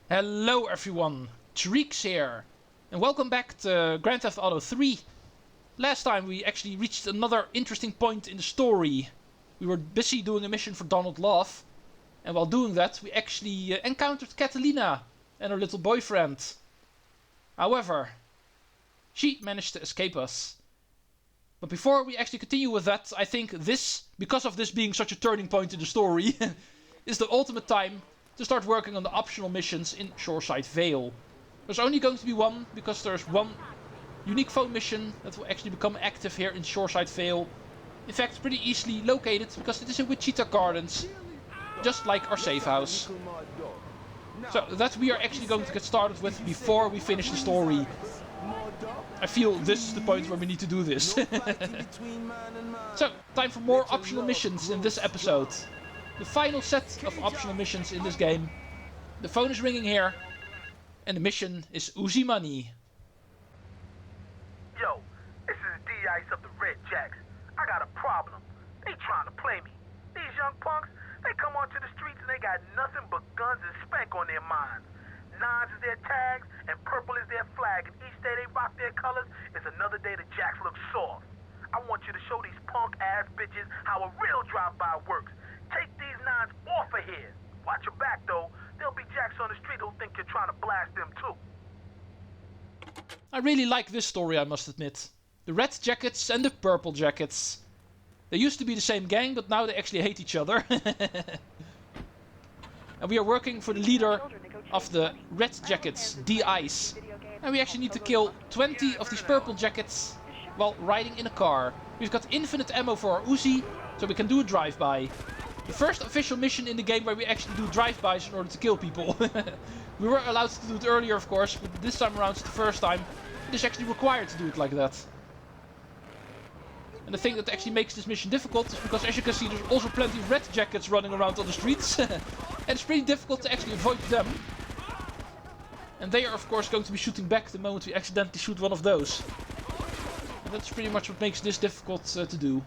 Hello everyone, Treecks here, and welcome back to Grand Theft Auto 3. Last time we actually reached another interesting point in the story. We were busy doing a mission for Donald Love, and while doing that we actually encountered Catalina and her little boyfriend. However, she managed to escape us. But before we actually continue with that, I think this, because of this being such a turning point in the story, is the ultimate time to start working on the optional missions in Shoreside Vale. There's only going to be one, because there's one unique phone mission that will actually become active here in Shoreside Vale. In fact, pretty easily located, because it is in Wichita Gardens, just like our safe house. So that we are actually going to get started with before we finish the story. I feel this is the point where we need to do this. So, time for more optional missions in this episode. The final set of optional missions in this game. The phone is ringing here, and the mission is Uzi Money. Yo, this is D-Ice of the Red Jacks. I got a problem. They trying to play me. These young punks, they come onto the streets and they got nothing but guns and spank on their minds. Nines is their tags, and purple is their flag, and each day they rock their colors is another day the Jacks look soft. I want you to show these punk-ass bitches how a real drive-by works. Take these nines off of here. Watch your back, though. There'll be Jacks on the street who think you're trying to blast them, too. I really like this story, I must admit. The red jackets and the purple jackets. They used to be the same gang, but now they actually hate each other. And we are working for the leader of the red jackets, D-Ice. And we actually need to kill 20 of these purple jackets while riding in a car. We've got infinite ammo for our Uzi, so we can do a drive-by. The first official mission in the game where we actually do drive-bys in order to kill people. We were allowed to do it earlier, of course, but this time around it's the first time it is actually required to do it like that. And the thing that actually makes this mission difficult is because, as you can see, there's also plenty of red jackets running around on the streets. And it's pretty difficult to actually avoid them. And they are, of course, going to be shooting back the moment we accidentally shoot one of those. And that's pretty much what makes this difficult to do.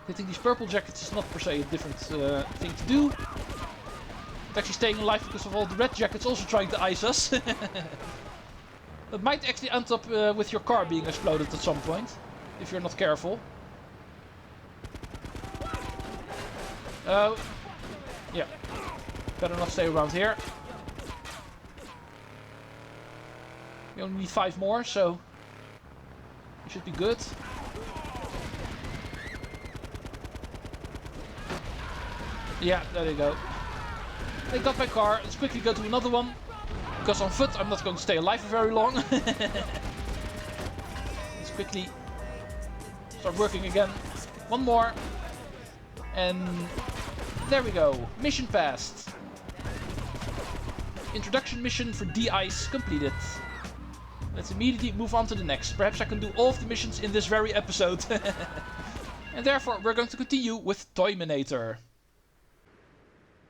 Hitting these purple jackets is not per se a different thing to do. It's actually staying alive because of all the red jackets also trying to ice us. That might actually end up with your car being exploded at some point, if you're not careful. Yeah. Better not stay around here. We only need 5 more, so we should be good. Yeah, there they go. They got my car. Let's quickly go to another one. Because on foot I'm not going to stay alive for very long. Let's quickly start working again. One more. And there we go. Mission passed. Introduction mission for D-Ice completed. Let's immediately move on to the next. Perhaps I can do all of the missions in this very episode. And therefore we're going to continue with Toyminator.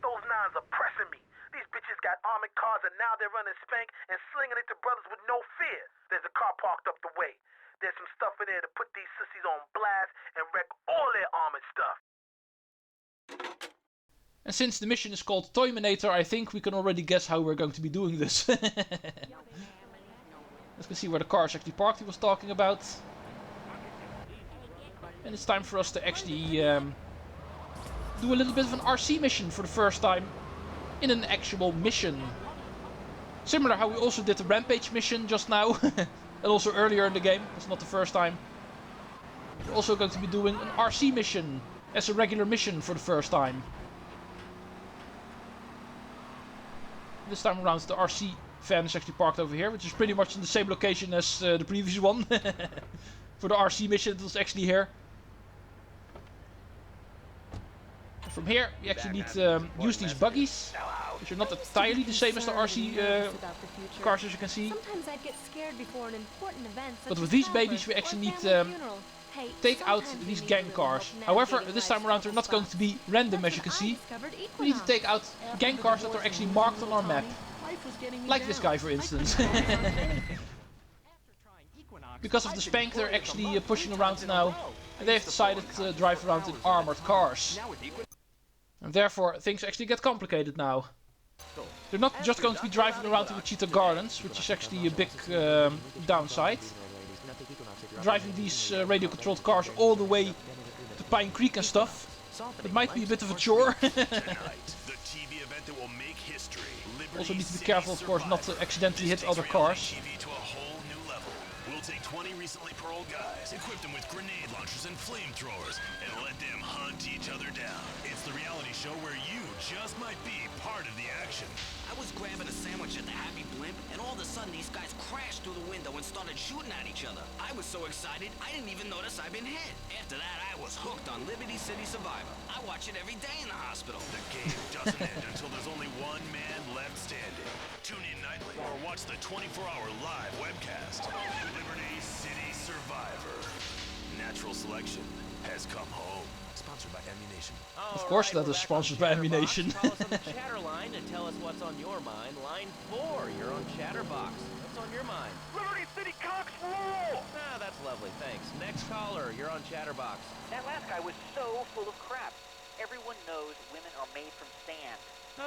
Those nines are pressing me. These bitches got armored cars and now they're running spank and slinging it to brothers with no fear. There's a car parked up the way. There's some stuff in there to put these sissies on blast and wreck all their armored stuff. And since the mission is called Toyminator, I think we can already guess how we're going to be doing this. Let's go see where the car is actually parked he was talking about. And it's time for us to actually do a little bit of an RC mission for the first time in an actual mission. Similar how we also did the Rampage mission just now. And also earlier in the game. It's not the first time. We're also going to be doing an RC mission as a regular mission for the first time. This time around the RC van is actually parked over here, which is pretty much in the same location as the previous one. For the RC mission it was actually here. From here we actually need to use these buggies, which are not entirely the same as the RC cars, as you can see. But with these babies we actually need to take out these gang cars. However, this time around they're not going to be random, as you can see. We need to take out gang cars that are actually marked on our map. Like this guy, for instance. Because of the spank they're actually pushing around now. And they've decided to drive around in armored cars. And therefore things actually get complicated now. They're not just going to be driving around in Wichita Gardens, which is actually a big downside. Driving these radio-controlled cars all the way to Pine Creek and stuff. It might be a bit of a chore. Also need to be careful, of course, not to accidentally hit other cars. We'll take 20 recently paroled guys, equip them with grenade launchers and flamethrowers, and let them hunt each other down. It's the reality show where you just might be part of the action. I was grabbing a sandwich at the Happy Blimp, and all of a sudden these guys crashed through the window and started shooting at each other. I was so excited, I didn't even notice I'd been hit. After that, I was hooked on Liberty City Survivor. I watch it every day in the hospital. The game doesn't end until there's only one man left standing. Tune in nightly or watch the 24-hour live webcast. Liberty City Survivor. Natural selection has come home. Sponsored by Ammunition. Of course that is sponsored by Ammunition. Call us on the chatter line and tell us what's on your mind. Line 4, you're on Chatterbox. What's on your mind? Liberty City Cox rule! Ah, that's lovely, thanks. Next caller, you're on Chatterbox. That last guy was so full of crap. Everyone knows women are made from sand.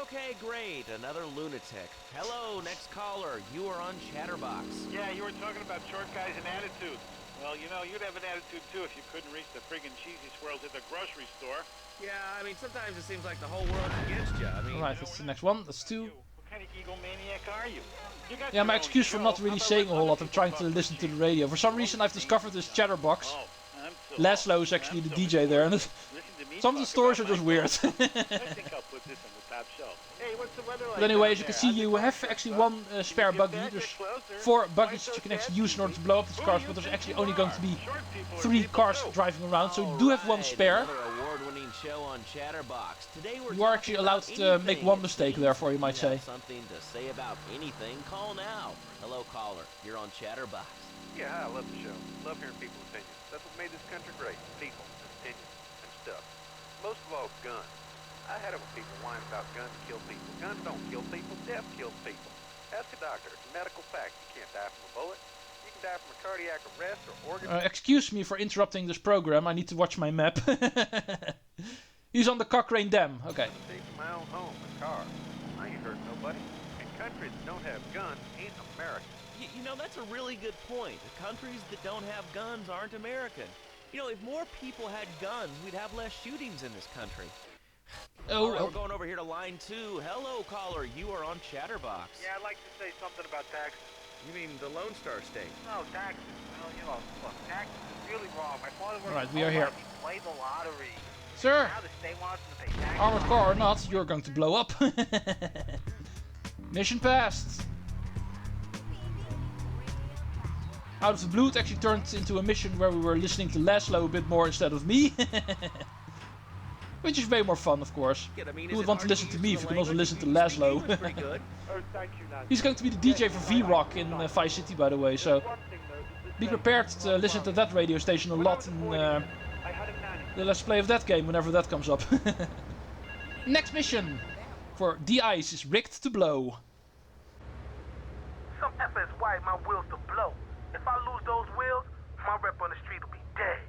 Okay, great. Another lunatic. Hello, next caller. You are on Chatterbox. Yeah, you were talking about short guys and attitude. Well, you know, you'd have an attitude too if you couldn't reach the friggin' cheesy swirls at the grocery store. Yeah, I mean, sometimes it seems like the whole world's against you. I mean, Alright, that's the next one. That's 2. What kind of egomaniac are you? You got Yeah, my your own excuse for show. not really How about saying a whole lot. listen I'm trying to yourself? listen to the radio. For some reason I've discovered this Chatterbox. Oh, I'm so Laszlo is actually the DJ there, and Listen to me some of the talk stories are about just my weird. car. I think I'll put this on the top shelf. Hey, what's the weather like? But anyway, down as you can there? see, How's you it have going? actually one spare Get buggy. back, There's get closer. 4 Why buggies so that you can actually sad? use in order to blow up these Who cars, do but you there's think actually you only going are? to be Short people are 3 people cars too. driving around, so you do have one spare. Another award-winning show on Chatterbox. Today we're You are talking actually about allowed to make anything. one mistake, therefore, you might If you say. have something to say about anything, call now. Hello, caller. You're on Chatterbox. Yeah, I love the show. Love hearing people's opinions. That's what made this country great. People, opinions, and stuff. Most of all, guns. I had it when people whine about guns kill people. Guns don't kill people. Death kills people. Ask a doctor. It's a medical fact. You can't die from a bullet. You can die from a cardiac arrest or organ... Excuse me for interrupting this program. I need to watch my map. He's on the Cochrane Dam. Okay. Take my own home, the car. I ain't hurt nobody. And countries that don't have guns ain't American. You know, that's a really good point. The countries that don't have guns aren't American. You know, if more people had guns, we'd have less shootings in this country. All right, we're going over here to line 2. Hello, caller. You are on Chatterbox. Yeah, I'd like to say something about taxes. You mean the Lone Star State? No, taxes. Well, you know, look, taxes is really wrong. My father worked Alright, his we are whole here. life. He played the lottery. Sir, Now the state wants him to pay taxes. armored car or not, you're going to blow up. Mission passed. Out of the blue, it actually turned into a mission where we were listening to Laszlo a bit more instead of me. Which is way more fun, of course. I mean, Who is would it want to hard listen to use me the if you can also language? listen to You speak Laszlo? English pretty good. Oh, thank you, Nazi. He's going to be the DJ for V-Rock in Vice City, by the way, so be prepared to listen to that radio station a lot in I had a nanny. the Let's Play of that game whenever that comes up. Next mission for The Ice is rigged to blow. Some effort is wired my wheels to blow. If I lose those wheels, my rep on the street will be dead.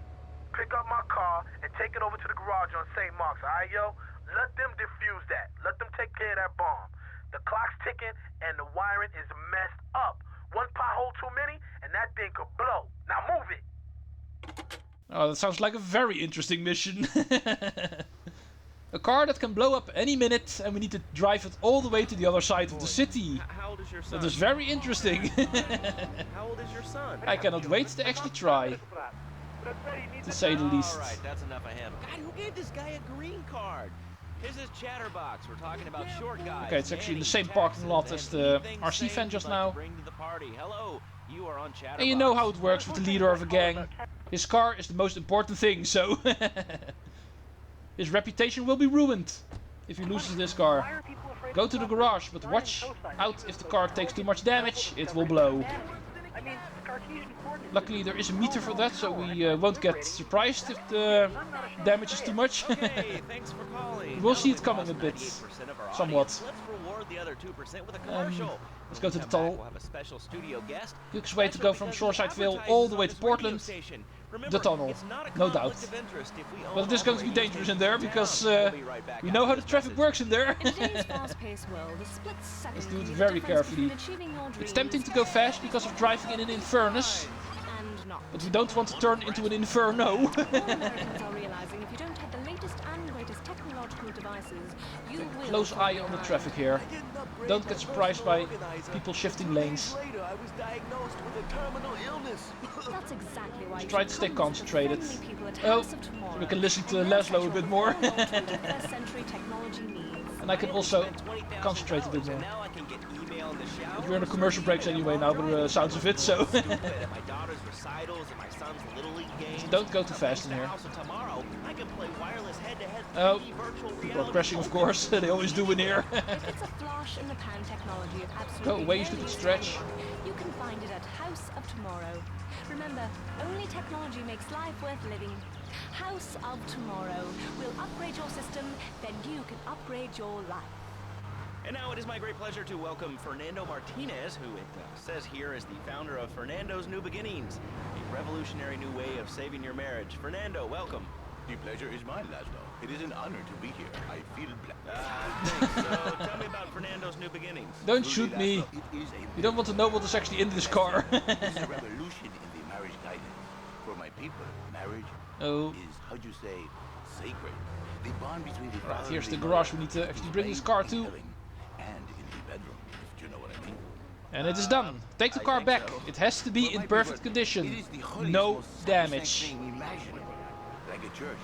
Pick up my car and take it over to the garage on St. Mark's, alright, yo? Let them defuse that. Let them take care of that bomb. The clock's ticking and the wiring is messed up. One pothole too many and that thing could blow. Now move it. Oh, that sounds like a very interesting mission. A car that can blow up any minute and we need to drive it all the way to the other side of the city. How old is your son? That is very interesting. How old is your son? I cannot wait to actually try, to say the least. All right, that's enough of him. God, who gave this guy a green card? This is Chatterbox. We're talking about short guys. Okay, it's actually in the same nannies, parking lot taxes, as the and anything RC fan sane just you'd like now. to bring to the party. Hello, you are on Chatterbox. And you know how it works with the leader of a gang. His car is the most important thing, so his reputation will be ruined if he loses this car. Go to the garage, but watch out if the car takes too much damage, it will blow. I mean, Cartesian coordinates. Luckily there is a meter for that, so we won't get surprised if the damage is too much. Okay, thanks for calling. We'll see it Now, coming a bit, 98% of our somewhat. audience. Let's reward the other 2% with a commercial. Let's go to the Come back, tunnel. We'll have a special studio guest. Quickest way to Special go from because Shoreside it Vale advertises all the on way to this radio Portland. station. Remember, the tunnel, it's not a no doubt. conflict of interest if we own But it is all going the to be radio dangerous in stations there in because town. We'll be right back we know how after the this traffic message. works in there. In today's fast-paced world, a split second Let's do can it be the very difference carefully. between achieving your It's dreams tempting to go fast because of driving in an infernus, and not. but we don't want to turn into an inferno. All Americans are realizing if you don't have the latest and greatest technological devices, you will Close fall eye on the behind. traffic here. Don't get surprised by people shifting lanes. Later, I was diagnosed with a terminal illness. That's exactly why Try to stay concentrated. Oh, so we can listen to Laszlo a bit more. And I can also concentrate a bit more. Now I can get email in the shower. But we're in the commercial breaks anyway now, by the sounds of it, so. My daughter's recitals and my son's little league games. Don't go too fast in here. Tomorrow, I can play wireless head-to-head Oh, 3D virtual people are reality. crashing, of course. They always do in here. If it's a flash in the pan technology of absolutely Go away, you no stupid use to stretch. anyone, you can find it at House of Tomorrow. Remember, only technology makes life worth living. House of Tomorrow will upgrade your system, then you can upgrade your life. And now it is my great pleasure to welcome Fernando Martinez, who it says here is the founder of Fernando's New Beginnings, a revolutionary new way of saving your marriage. Fernando, welcome. The pleasure is mine, Laszlo. It is an honor to be here. I feel blessed. Thanks. So tell me about Fernando's New Beginnings. Don't shoot me. You don't want to know what is actually in this car. It's a revolution in the marriage guidance. For my people, marriage Oh, is, how do you say, sacred. The bond between the right, father here's and the the garage. mother We need to actually is bring this made car in to. heaven and in the bedroom, if you know what I mean. And it is done. Take the car back. It has to be For in my perfect people, condition. it is the holiest, No most damage. sacrosanct thing imaginable, like a church.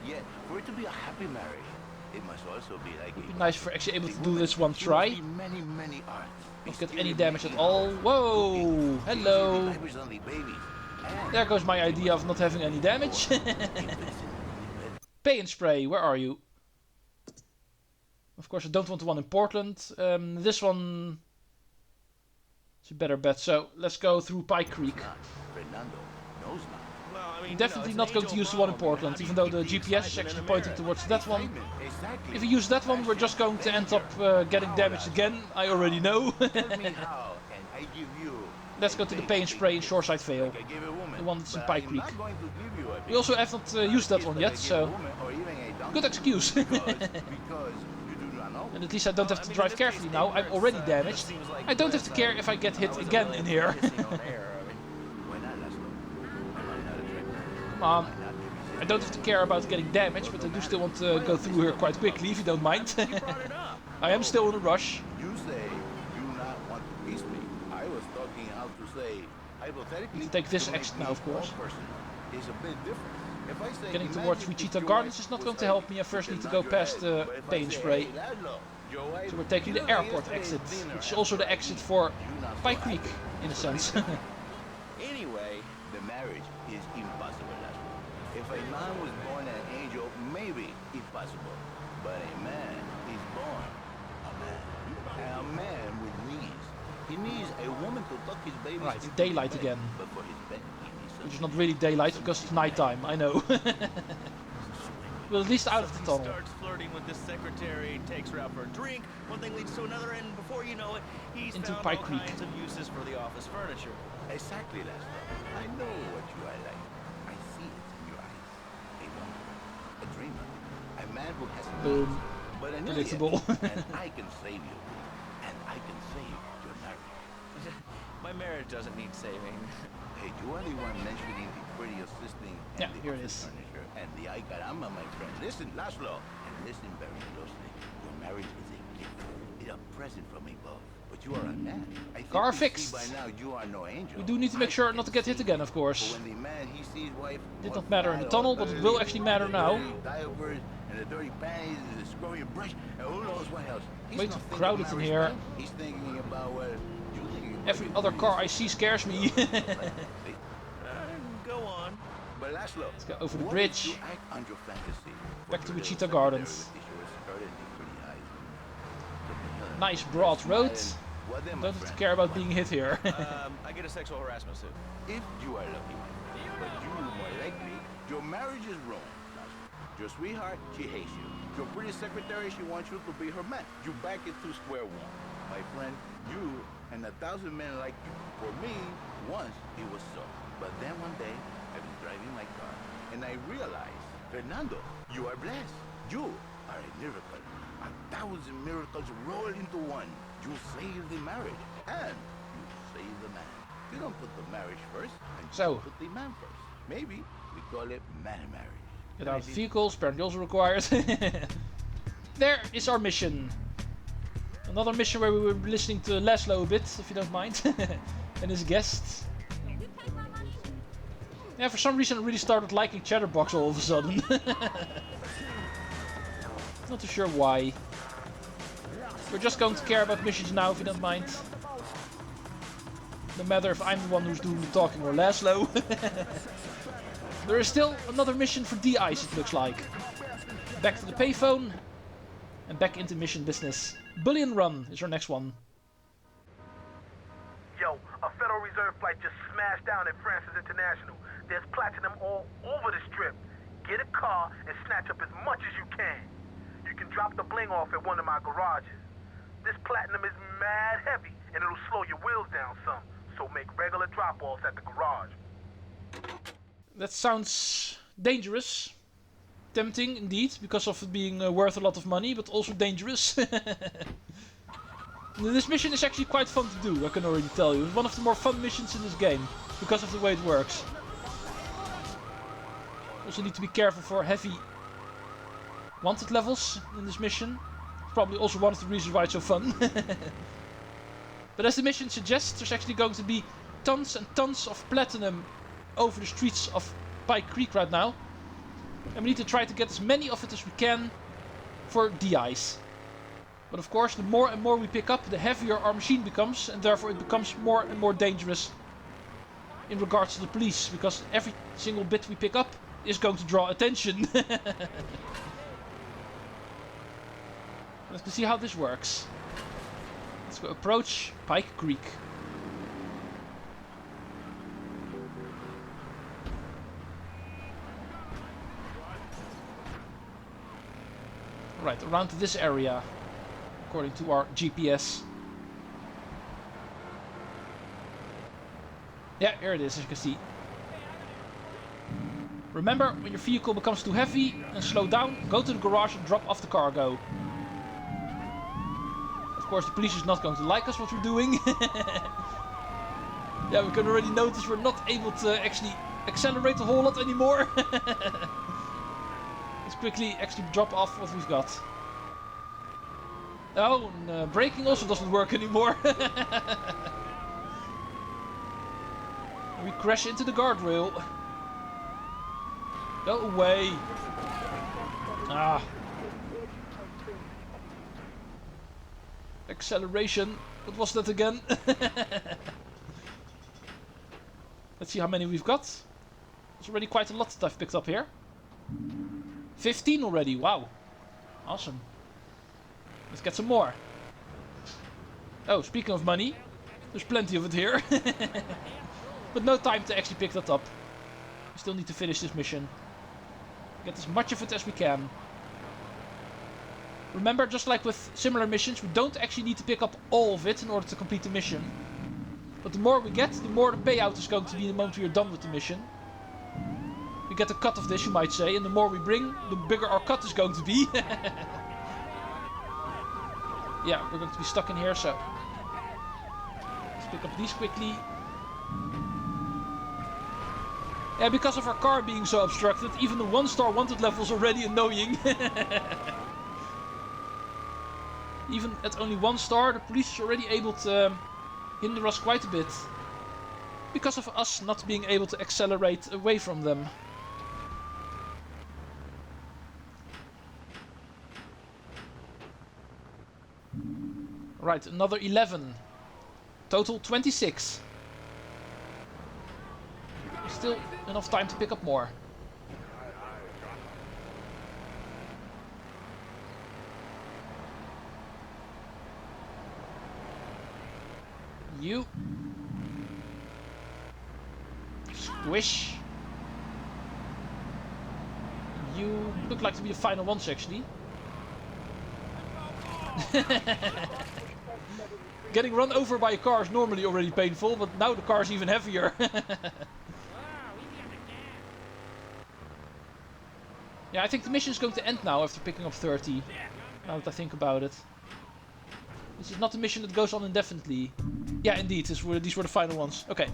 Yet, for it to be a happy marriage, it must also be like Would be a nice if we're actually able the to do woman, this one she try. must be many, many arts. Not get Still any damage at making all. house, Whoa! cooking, Hello! changing diapers on the babies, and There goes my idea of not having any damage. Pay and spray, where are you? Of course, I don't want the one in Portland. This one is a better bet. So let's go through Pike Creek. Fernando knows now. Well, I mean, Definitely not going to use the one in Portland, even though the GPS is actually pointing towards that one. Exactly. If we use that one, we're just going to end up getting damaged again. I already know. Tell me how, and I give you. Let's go to the Pay and Spray in Shoreside Vale. Like I gave a woman, The one that's in but Pike I am Creek. not going to give you a We also have not used that one yet, so good excuse. Because you do not know. And at least I don't have to drive carefully now. I'm already damaged. I don't have to care if I get hit again in here. Why not, Laszlo? Am I not attractive? Come on. I don't have to care about getting damaged, but I do still want to go through here quite quickly, if you don't mind. I am still in a rush. You say you not want to kiss me. I was talking how to say hypothetically. To take this to make exit me now, of course. one person is a bit different. If I say Getting imagine towards if Wichita your Gardens wife is not was going to like- help me. I first need to not go your past head, the but if I Pay and say, Spray. "Hey, Laszlo, your wife- So we're taking the you know, airport yesterday exit, at dinner which is after also the I exit eat, for you not so Pike Creek, happy. in a sense. Anyway, the marriage is impossible, Laszlo. If a man was born an angel, maybe impossible. But a man is born a man. And a man with needs. He needs a woman to tuck his baby Right, into daylight his bed, again. But for his bed, he needs Which is something. not really daylight because it's nighttime, I know. Well, at least out of the He tunnel. starts flirting with this secretary, takes her out for a drink. One thing leads to another, and before you know it, he's Into found Pike all Creek. kinds of uses for the office furniture. Exactly, Laszlo. I know what you are like. I see it in your eyes. A wanderer, a dreamer, a man who has Boom. needs, but an Predictable. idiot. And I can save you. And I can save your marriage. My marriage doesn't need saving. Hey, you are the one mentioning the pretty assisting and Yeah, the here it office is. furniture and the ay caramba, my friend. Listen, Laszlo, and listen very closely. Your marriage is a gift. It's a present from above. But you are a man. I think Car you fixed. see by now you are no angel. We do need to make sure not to get hit again, of course. But when the man he sees wife Did all not matter in the fat, tunnel, all but it ugly, will actually matter with now. dirty diapers and the dirty panties and the scrubby brush and who knows what else. He's Way not too thinking crowded in marriage here. plan. He's thinking about well, you thinking about Every your other career. car I see scares me. See? Go on. But Laszlo, Let's go over the what bridge. if you act on your fantasy? Back to Your Wichita little Gardens. secretary with the short skirt and the pretty eyes. Look at her. Nice broad road. What then, my Don't have to friend? care about being hit here. I get a sexual harassment suit. If you are lucky, my friend, but you more likely, your marriage is ruined. Your sweetheart, she hates you. Your pretty secretary, she wants you to be her man. You back it to square one. My friend, you and 1,000 men like you. For me, once it was so. But then one day, I was driving my car, and I realized, Fernando, you are blessed. You are a miracle. 1,000 miracles roll into one. You save the marriage, and you save the man. You don't put the marriage first, and you put the man first. Maybe we call it man-marriage. Get out of vehicles, apparently also required. There is our mission. Another mission where we were listening to Laszlo a bit, if you don't mind. And his guest. Yeah, for some reason I really started liking Chatterbox all of a sudden. Not too sure why. We're just going to care about missions now, if you don't mind. No matter if I'm the one who's doing the talking or Laszlo. There is still another mission for de-ice, it looks like. Back to the payphone. And back into mission business. Bullion Run is our next one. Yo, a Federal Reserve flight just smashed down at Francis International. There's platinum all over the strip. Get a car and snatch up as much as you can. You can drop the bling off at one of my garages. This platinum is mad heavy and it'll slow your wheels down some. So make regular drop-offs at the garage. That sounds dangerous. Tempting indeed, because of it being worth a lot of money, but also dangerous. This mission is actually quite fun to do, I can already tell you. It's one of the more fun missions in this game, because of the way it works. Also need to be careful for heavy wanted levels in this mission. It's probably also one of the reasons why it's so fun. But as the mission suggests, there's actually going to be tons and tons of platinum over the streets of Pike Creek right now. And we need to try to get as many of it as we can for de-ice. But of course, the more and more we pick up, the heavier our machine becomes, and therefore it becomes more and more dangerous in regards to the police, because every single bit we pick up is going to draw attention. Let's see how this works. Let's go approach Pike Creek. Right, around to this area, according to our GPS. Yeah, here it is, as you can see. Remember, when your vehicle becomes too heavy and slow down, go to the garage and drop off the cargo. Of course, the police is not going to like us what we're doing. Yeah, we can already notice we're not able to actually accelerate a whole lot anymore. Let's quickly actually drop off what we've got. Oh, and braking also doesn't work anymore. We crash into the guardrail. Go away. Ah. Acceleration. What was that again? Let's see how many we've got. There's already quite a lot that I've picked up here. 15 already. Wow. Awesome. Let's get some more. Oh, speaking of money, there's plenty of it here. But no time to actually pick that up. We still need to finish this mission. Get as much of it as we can. Remember, just like with similar missions, we don't actually need to pick up all of it in order to complete the mission. But the more we get, the more the payout is going to be the moment we are done with the mission. We get a cut of this, you might say, and the more we bring, the bigger our cut is going to be. Yeah, we're going to be stuck in here, so let's pick up these quickly. Yeah, because of our car being so obstructed, even the 1-star wanted level is already annoying. Even at only 1 star, the police is already able to hinder us quite a bit. Because of us not being able to accelerate away from them. Right, another 11. Total 26. Still enough time to pick up more. You. Squish. You look like to be the final ones, actually. Getting run over by a car is normally already painful, but now the car is even heavier. Yeah, I think the mission is going to end now after picking up 30. Now that I think about it. This is not a mission that goes on indefinitely. Yeah, indeed, these were the final ones. Okay.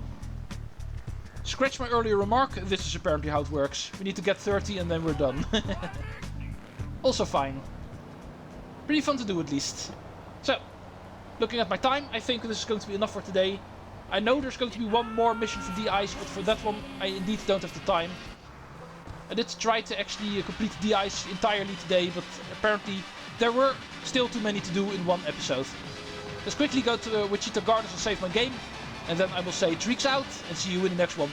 Scratch my earlier remark, this is apparently how it works. We need to get 30 and then we're done. Also fine. Pretty fun to do at least. So, looking at my time, I think this is going to be enough for today. I know there's going to be one more mission for D-Ice, but for that one I indeed don't have the time. I did try to actually complete D-Ice entirely today, but apparently there were still too many to do in one episode. Let's quickly go to Wichita Gardens and save my game, and then I will say Treecks out and see you in the next one.